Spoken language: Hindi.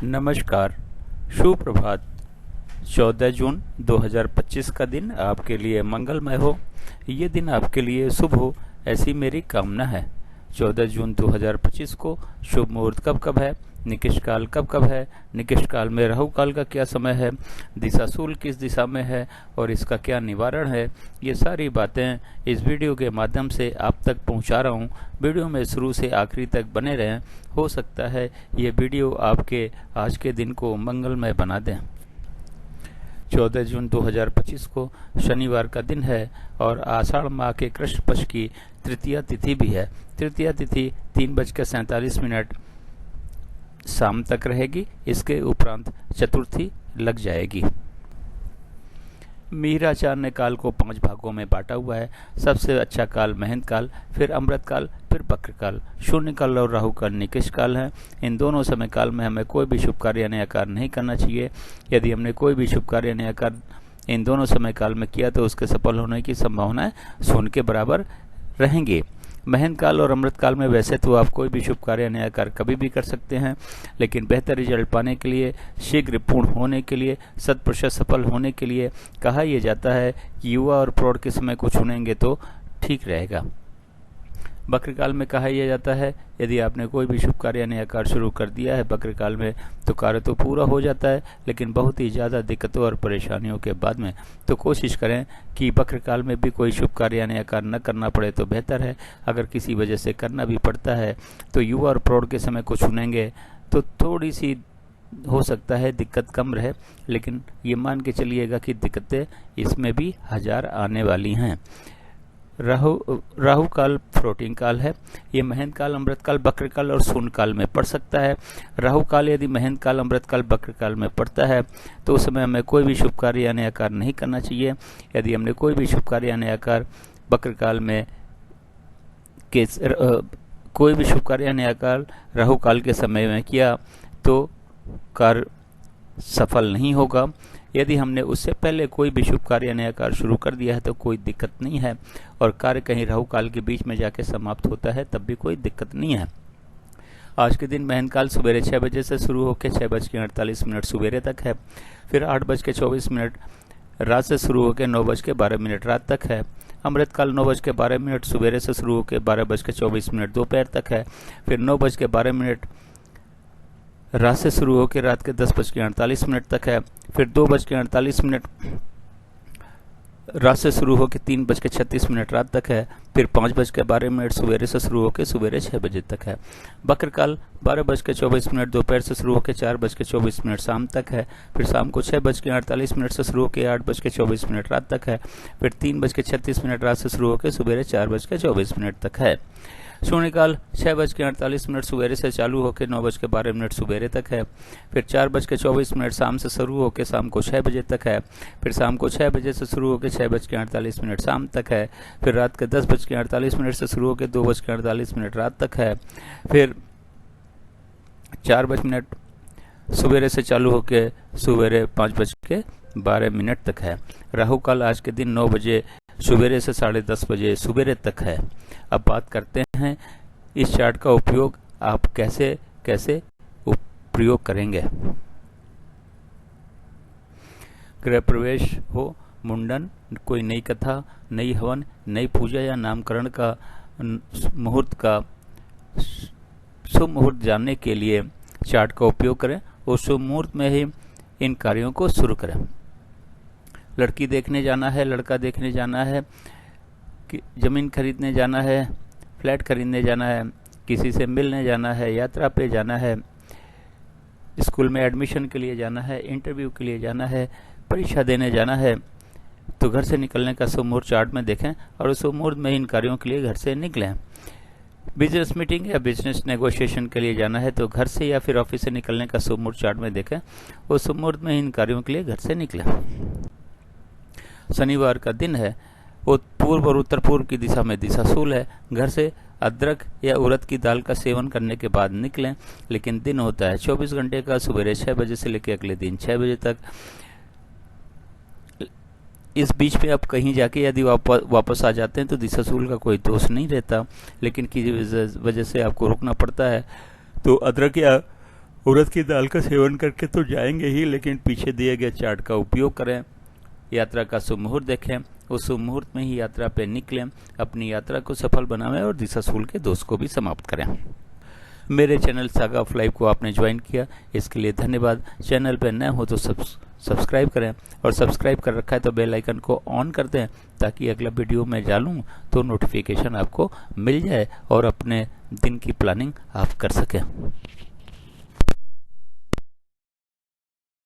नमस्कार, सुप्रभात। 14 जून 2025 का दिन आपके लिए मंगलमय हो, ये दिन आपके लिए शुभ हो, ऐसी मेरी कामना है। 14 जून 2025 को शुभ मुहूर्त कब कब है, निकिष्ट काल कब कब है, निकिष्ट काल में राहु काल का क्या समय है, दिशाशूल किस दिशा में है और इसका क्या निवारण है, ये सारी बातें इस वीडियो के माध्यम से आप तक पहुंचा रहा हूं। वीडियो में शुरू से आखिरी तक बने रहें। हो सकता है ये वीडियो आपके आज के दिन को मंगलमय बना दें। 14 जून 2025 को शनिवार का दिन है और आषाढ़ माह के कृष्ण पक्ष की तृतीया तिथि भी है। तृतीया तिथि 3:47 शाम तक रहेगी। इसके उपरांत चतुर्थी लग जाएगी। मीराचार्य ने काल को 5 भागों में बांटा हुआ है। सबसे अच्छा काल महेंद्र काल, फिर अमृत काल, फिर बक्र काल। शून्य काल और राहु काल निकिष्ट काल है। इन दोनों समय काल में हमें कोई भी शुभ कार्य यानी कार्य नहीं करना चाहिए। यदि हमने कोई भी शुभ कार्य यानी कार्य इन दोनों समय काल में किया तो उसके सफल होने की संभावनाएं शून्य के बराबर रहेंगी। महेंद्र काल और अमृत काल में वैसे तो आप कोई भी शुभ कार्य नया कार्य कभी भी कर सकते हैं, लेकिन बेहतर रिजल्ट पाने के लिए, शीघ्र पूर्ण होने के लिए, 100% सफल होने के लिए कहा यह जाता है कि युवा और प्रौढ़ के समय को चुनेंगे तो ठीक रहेगा। बक्र काल में कहा यह जाता है यदि आपने कोई भी शुभ कार्य नया कार्य शुरू कर दिया है बक्र काल में तो कार्य तो पूरा हो जाता है, लेकिन बहुत ही ज़्यादा दिक्कतों और परेशानियों के बाद में। तो कोशिश करें कि बक्र काल में भी कोई शुभ कार्य नया कार्य न करना पड़े तो बेहतर है। अगर किसी वजह से करना भी पड़ता है तो युवा और प्रौढ़ के समय को चुनेंगे तो थोड़ी सी हो सकता है दिक्कत कम रहे, लेकिन ये मान के चलिएगा कि दिक्कतें इसमें भी 1000 आने वाली हैं। राहु काल फ्लोटिंग काल है। ये महेंद्र काल, अमृत काल, बक्र काल और शून्य काल में पड़ सकता है। राहु काल यदि महेंद्र काल, अमृत काल, बक्र काल में पड़ता है तो उस समय हमें कोई भी शुभ कार्य या नया कार्य नहीं करना चाहिए। यदि हमने कोई भी शुभ कार्य या नया कार्य बक्र काल में कोई भी शुभ कार्य या नया कार्य राहु काल के समय में किया तो कार्य सफल नहीं होगा। यदि हमने उससे पहले कोई भी शुभ कार्य नया कार्य शुरू कर दिया है तो कोई दिक्कत नहीं है, और कार्य कहीं राहु काल के बीच में जाके समाप्त होता है तब भी कोई दिक्कत नहीं है। आज के दिन महेंद्र काल सवेरे 6 बजे से शुरू होकर 6:48 सवेरे तक है। फिर 8:24 रात से शुरू होकर 9:12 रात तक है। अमृत काल 9:12 सवेरे से शुरू होकर 12:24 दोपहर तक है। फिर 9:12 रात से शुरू होकर रात के 10:48 तक है। फिर 2:48 रात से शुरू होकर 3:36 रात तक है। फिर 5:12 सवेरे से शुरू होकर सवेरे 6 बजे तक है। बक्र काल 12:24 दोपहर से शुरू होकर 4:24 शाम तक है। फिर शाम को 6:48 से शुरू होकर 8:24 रात तक है। फिर 3:36 रात से शुरू होकर सवेरे 4:24 तक है। शून्यकाल 6:48 सवेरे से चालू होकर 9:12 सवेरे तक है। फिर 4:24 शाम से शुरू होकर शाम को 6 बजे तक है। फिर शाम को 6 बजे से शुरू होकर 6:48 शाम तक है। फिर रात के 10:48 से शुरू होकर 2:48 रात तक है। फिर 4 सवेरे से चालू होकर सवेरे 5:12 तक है। राहु काल आज के दिन 9 बजे सवेरे से 10:30 बजे सवेरे तक है। अब बात करते हैं इस चार्ट का उपयोग आप कैसे कैसे प्रयोग करेंगे। गृह प्रवेश हो, मुंडन, कोई नई कथा, नई हवन, नई पूजा या नामकरण का मुहूर्त का शुभ मुहूर्त जानने के लिए चार्ट का उपयोग करें और शुभ मुहूर्त में ही इन कार्यों को शुरू करें। लड़की देखने जाना है, लड़का देखने जाना है, जमीन खरीदने जाना है, फ्लैट खरीदने जाना है, किसी से मिलने जाना है, यात्रा पे जाना है, स्कूल में एडमिशन के लिए जाना है, इंटरव्यू के लिए जाना है, परीक्षा देने जाना है, तो घर से निकलने का शुभ मुहूर्त चार्ट में देखें और उस शुभ मुहूर्त में इन कार्यों के लिए घर से निकलें। बिजनेस मीटिंग या बिजनेस नेगोशिएशन के लिए जाना है तो घर से या फिर ऑफिस से निकलने का शुभ मुहूर्त चार्ट में देखें, उस शुभ मुहूर्त में इन कार्यों के लिए घर से निकलें। शनिवार का दिन है, वो पूर्व और उत्तर पूर्व की दिशा में दिशाशूल है। घर से अदरक या उड़द की दाल का सेवन करने के बाद निकलें, लेकिन दिन होता है 24 घंटे का, सवेरे 6 बजे से लेकर अगले दिन 6 बजे तक। इस बीच में आप कहीं जाके यदि वापस आ जाते हैं तो दिशाशूल का कोई दोष नहीं रहता, लेकिन किसी वजह से आपको रुकना पड़ता है तो अदरक या उड़द की दाल का सेवन करके तो जाएंगे ही, लेकिन पीछे दिए गए चार्ट का उपयोग करें, यात्रा का शुभ मुहूर्त देखें, उस शुभ मुहूर्त में ही यात्रा पे निकलें, अपनी यात्रा को सफल बनाएं और दिशाशूल के दोष को भी समाप्त करें। मेरे चैनल सागा ऑफ लाइफ को आपने ज्वाइन किया, इसके लिए धन्यवाद। चैनल पर नए हो तो सब्सक्राइब करें, और सब्सक्राइब कर रखा है तो बेल आइकन को ऑन कर दें, ताकि अगला वीडियो मैं डालूं तो नोटिफिकेशन आपको मिल जाए और अपने दिन की प्लानिंग आप कर सकें।